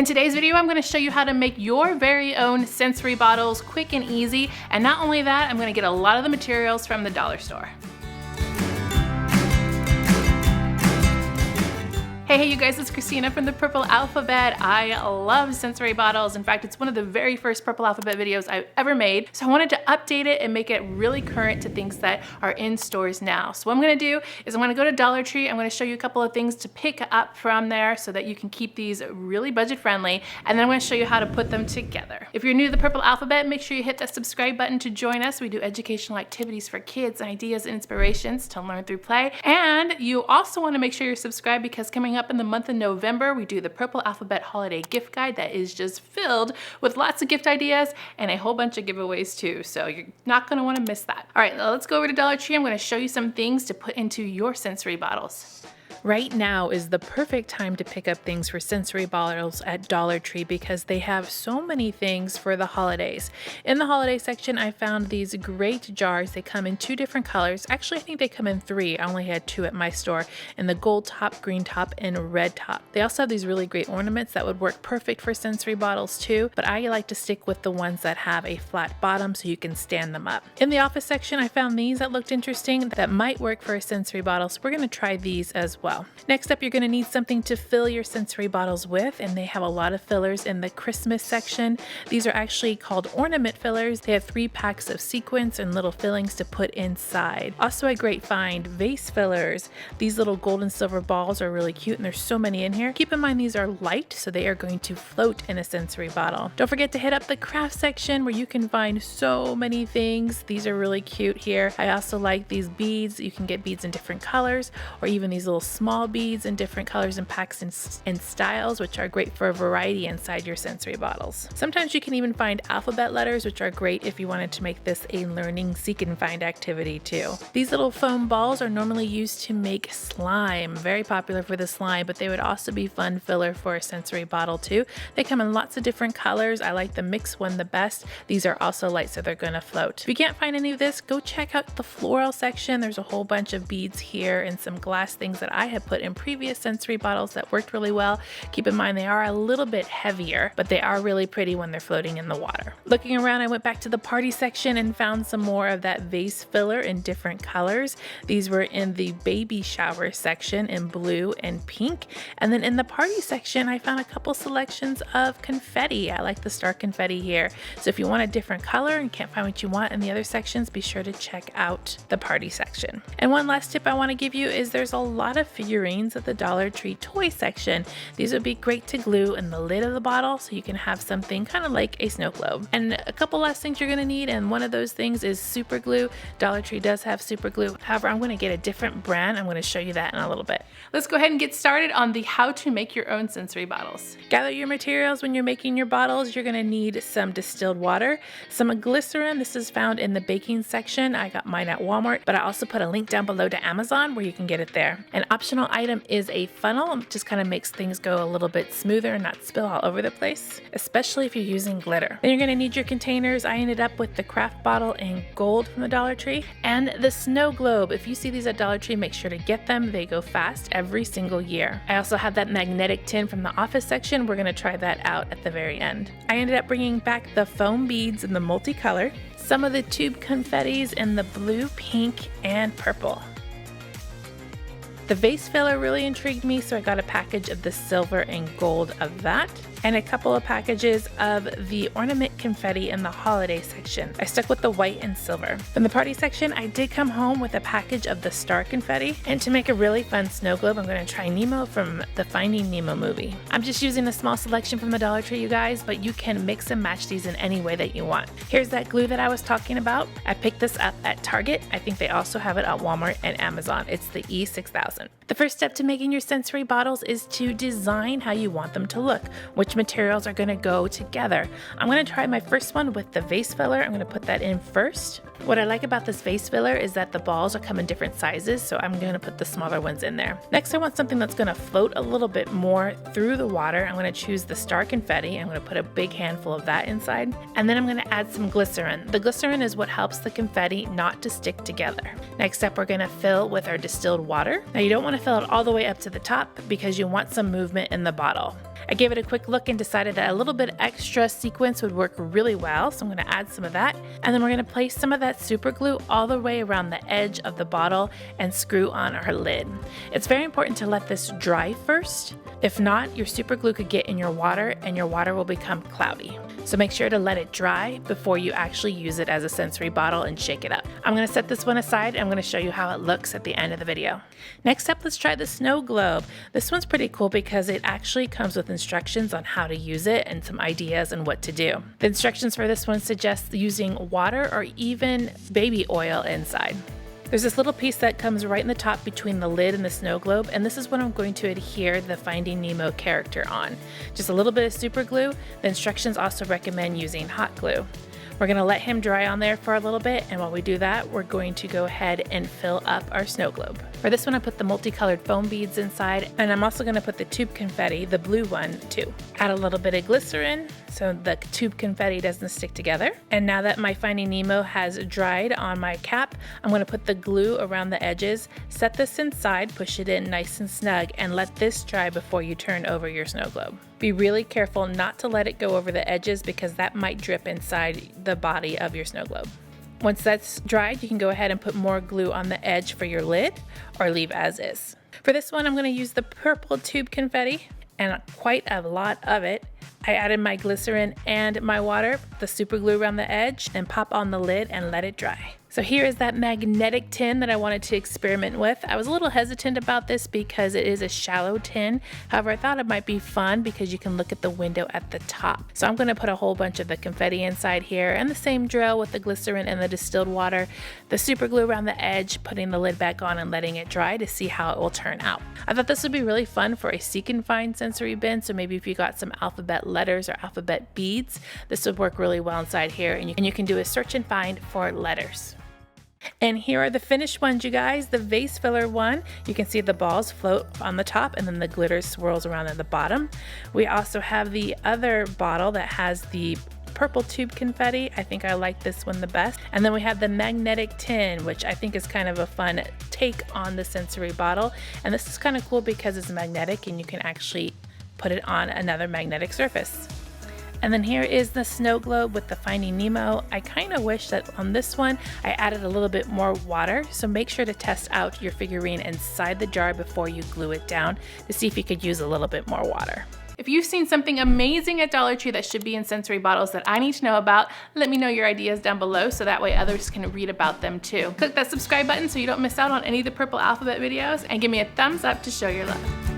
In today's video, I'm going to show you how to make your very own sensory bottles quick and easy. And not only that, I'm going to get a lot of the materials from the dollar store. Hey you guys, it's Christina from the Purple Alphabet. I love sensory bottles. In fact, it's one of the very first Purple Alphabet videos I've ever made. So I wanted to update it and make it really current to things that are in stores now. So what I'm gonna do is I'm gonna go to Dollar Tree. I'm gonna show you a couple of things to pick up from there so that you can keep these really budget friendly. And then I'm gonna show you how to put them together. If you're new to the Purple Alphabet, make sure you hit that subscribe button to join us. We do educational activities for kids, ideas and inspirations to learn through play. And you also wanna make sure you're subscribed because coming up in the month of November, we do the Purple Alphabet Holiday Gift Guide that is just filled with lots of gift ideas and a whole bunch of giveaways too. So you're not gonna wanna miss that. All right, let's go over to Dollar Tree. I'm gonna show you some things to put into your sensory bottles. Right now is the perfect time to pick up things for sensory bottles at Dollar Tree because they have so many things for the holidays. In the holiday section, I found these great jars. They come in 2 different colors. Actually, I think they come in 3. I only had 2 at my store, in the gold top, green top, and red top. They also have these really great ornaments that would work perfect for sensory bottles too, but I like to stick with the ones that have a flat bottom so you can stand them up. In the office section, I found these that looked interesting that might work for a sensory bottle, so we're gonna try these as well. Next up, you're going to need something to fill your sensory bottles with, and they have a lot of fillers in the Christmas section. These are actually called ornament fillers. They have 3 packs of sequins and little fillings to put inside. Also a great find, vase fillers. These little gold and silver balls are really cute, and there's so many in here. Keep in mind these are light, so they are going to float in a sensory bottle. Don't forget to hit up the craft section where you can find so many things. These are really cute here. I also like these beads. You can get beads in different colors, or even these little small beads in different colors and packs and styles, which are great for a variety inside your sensory bottles. Sometimes you can even find alphabet letters, which are great if you wanted to make this a learning seek and find activity too. These little foam balls are normally used to make slime, very popular for the slime, but they would also be fun filler for a sensory bottle too. They come in lots of different colors. I like the mixed one the best. These are also light, so they're gonna float. If you can't find any of this, go check out the floral section. There's a whole bunch of beads here and some glass things that I have put in previous sensory bottles that worked really well. Keep in mind they are a little bit heavier, but they are really pretty when they're floating in the water. Looking around, I went back to the party section and found some more of that vase filler in different colors. These were in the baby shower section in blue and pink. And then in the party section, I found a couple selections of confetti. I like the star confetti here. So if you want a different color and can't find what you want in the other sections, be sure to check out the party section. And one last tip I want to give you is there's a lot of figurines at the Dollar Tree toy section. These would be great to glue in the lid of the bottle so you can have something kind of like a snow globe. And a couple last things you're going to need, and one of those things is super glue. Dollar Tree does have super glue. However, I'm going to get a different brand. I'm going to show you that in a little bit. Let's go ahead and get started on the how to make your own sensory bottles. Gather your materials when you're making your bottles. You're going to need some distilled water, some glycerin. This is found in the baking section. I got mine at Walmart, but I also put a link down below to Amazon where you can get it there. An optional item is a funnel. It just kind of makes things go a little bit smoother and not spill all over the place, especially if you're using glitter. Then you're going to need your containers. I ended up with the craft bottle in gold from the Dollar Tree and the snow globe. If you see these at Dollar Tree, make sure to get them. They go fast every single year. I also have that magnetic tin from the office section. We're going to try that out at the very end. I ended up bringing back the foam beads in the multicolor, some of the tube confettis in the blue, pink, and purple. The vase filler really intrigued me, so I got a package of the silver and gold of that, and a couple of packages of the ornament confetti in the holiday section. I stuck with the white and silver. From the party section, I did come home with a package of the star confetti, and to make a really fun snow globe, I'm going to try Nemo from the Finding Nemo movie. I'm just using a small selection from the Dollar Tree, you guys, but you can mix and match these in any way that you want. Here's that glue that I was talking about. I picked this up at Target. I think they also have it at Walmart and Amazon. It's the E6000. The first step to making your sensory bottles is to design how you want them to look, which materials are going to go together. I'm going to try my first one with the vase filler. I'm going to put that in first. What I like about this vase filler is that the balls are come in different sizes, so I'm going to put the smaller ones in there. Next, I want something that's going to float a little bit more through the water. I'm going to choose the star confetti. I'm going to put a big handful of that inside, and then I'm going to add some glycerin. The glycerin is what helps the confetti not to stick together. Next up, we're going to fill with our distilled water. Now, you don't want to fill it all the way up to the top because you want some movement in the bottle. I gave it a quick look and decided that a little bit extra sequins would work really well, so I'm going to add some of that. And then we're going to place some of that super glue all the way around the edge of the bottle and screw on our lid. It's very important to let this dry first. If not, your super glue could get in your water and your water will become cloudy. So make sure to let it dry before you actually use it as a sensory bottle and shake it up. I'm going to set this one aside and I'm going to show you how it looks at the end of the video. Next up, let's try the snow globe. This one's pretty cool because it actually comes with instructions on how to use it and some ideas on what to do. The instructions for this one suggest using water or even baby oil inside. There's this little piece that comes right in the top between the lid and the snow globe, and this is what I'm going to adhere the Finding Nemo character on. Just a little bit of super glue. The instructions also recommend using hot glue. We're going to let him dry on there for a little bit, and while we do that, we're going to go ahead and fill up our snow globe. For this one, I put the multicolored foam beads inside, and I'm also going to put the tube confetti, the blue one, too. Add a little bit of glycerin so the tube confetti doesn't stick together. And now that my Finding Nemo has dried on my cap, I'm going to put the glue around the edges, set this inside, push it in nice and snug, and let this dry before you turn over your snow globe. Be really careful not to let it go over the edges because that might drip inside the body of your snow globe. Once that's dried, you can go ahead and put more glue on the edge for your lid or leave as is. For this one, I'm going to use the purple tube confetti and quite a lot of it. I added my glycerin and my water, the super glue around the edge, and pop on the lid and let it dry. So here is that magnetic tin that I wanted to experiment with. I was a little hesitant about this because it is a shallow tin. However, I thought it might be fun because you can look at the window at the top. So I'm going to put a whole bunch of the confetti inside here and the same drill with the glycerin and the distilled water, the super glue around the edge, putting the lid back on and letting it dry to see how it will turn out. I thought this would be really fun for a seek and find sensory bin. So maybe if you got some alphabet letters or alphabet beads, this would work really well inside here, and you can do a search and find for letters. And here are the finished ones, you guys. The vase filler one, you can see the balls float on the top and then the glitter swirls around at the bottom. We also have the other bottle that has the purple tube confetti. I think I like this one the best. And then we have the magnetic tin, which I think is kind of a fun take on the sensory bottle. And this is kind of cool because it's magnetic and you can actually put it on another magnetic surface. And then here is the snow globe with the Finding Nemo. I kind of wish that on this one, I added a little bit more water. So make sure to test out your figurine inside the jar before you glue it down to see if you could use a little bit more water. If you've seen something amazing at Dollar Tree that should be in sensory bottles that I need to know about, let me know your ideas down below so that way others can read about them too. Click that subscribe button so you don't miss out on any of the Purple Alphabet videos, and give me a thumbs up to show your love.